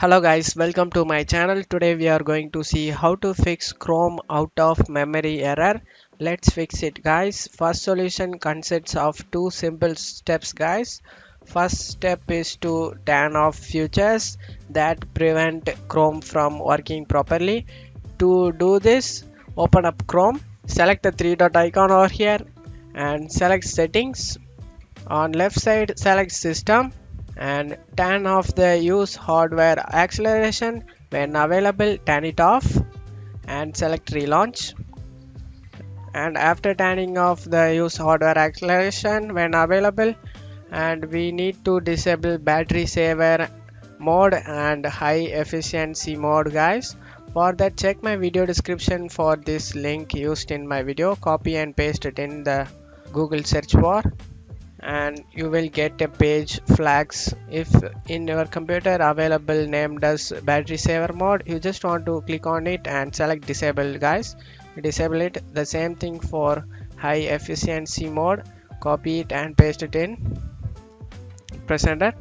Hello guys, welcome to my channel. Today we are going to see how to fix Chrome out of memory error. Let's fix it guys. First solution consists of two simple steps guys. First step is to turn off features that prevent Chrome from working properly. To do this, open up Chrome, select the three dot icon over here and select settings. On left side select system and turn off the use hardware acceleration. When available turn it off and select relaunch. And after turning off the use hardware acceleration when available, and we need to disable battery saver mode and high efficiency mode guys. For that, check my video description for this link used in my video. Copy and paste it in the Google search bar and you will get a page flags. If in your computer available named as battery saver mode, you just want to click on it and select disable guys. Disable it. The same thing for high efficiency mode. Copy it and paste it in. Press enter.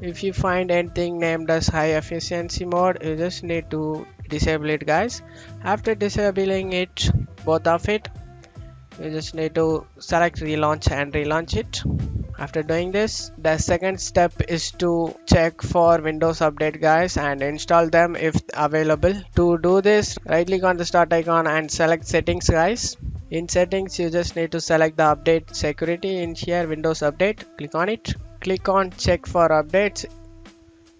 If you find anything named as high efficiency mode, you just need to disable it guys. After disabling it, both of it, you just need to select relaunch and relaunch it. After doing this, the second step is to check for Windows Update guys and install them if available. To do this, right click on the start icon and select settings guys. In settings, you just need to select the update security. In here Windows Update, click on it. Click on check for updates.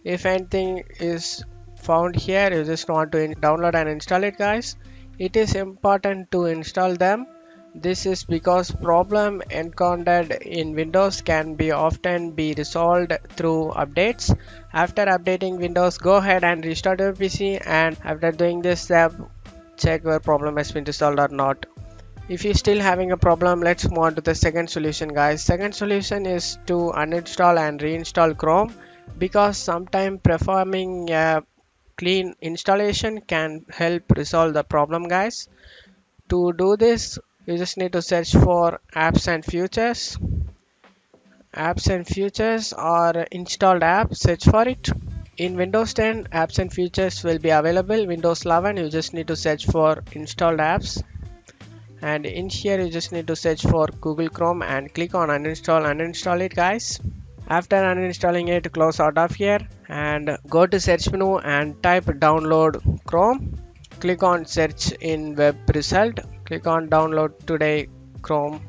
If anything is found here, you just want to download and install it guys. It is important to install them. This is because problem encountered in Windows can be often be resolved through updates. After updating Windows, go ahead and restart your PC, and after doing this step, check where problem has been resolved or not. If you're still having a problem, let's move on to the second solution guys. Second solution is to uninstall and reinstall Chrome, because sometimes performing a clean installation can help resolve the problem guys. To do this, you just need to search for apps and features. Apps and features or installed apps, search for it. In Windows 10, apps and features will be available. Windows 11, you just need to search for installed apps. And in here, you just need to search for Google Chrome and click on uninstall it guys. After uninstalling it, close out of here and go to search menu and type download Chrome. Click on search in web result. Click on download today Chrome.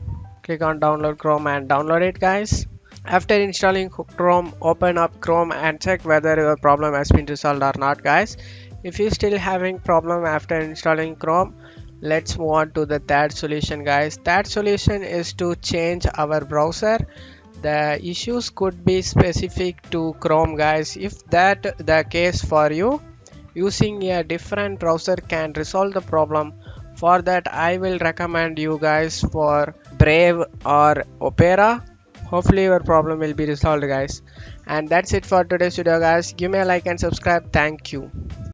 Click on download Chrome and download it guys. After installing Chrome, open up Chrome and check whether your problem has been resolved or not guys. If you're still having problem after installing Chrome, let's move on to the third solution guys. Third solution is to change our browser. The issues could be specific to Chrome guys. If that the case for you, using a different browser can resolve the problem. For that, I will recommend you guys for Brave or Opera. Hopefully your problem will be resolved guys. And that's it for today's video guys. Give me a like and subscribe. Thank you.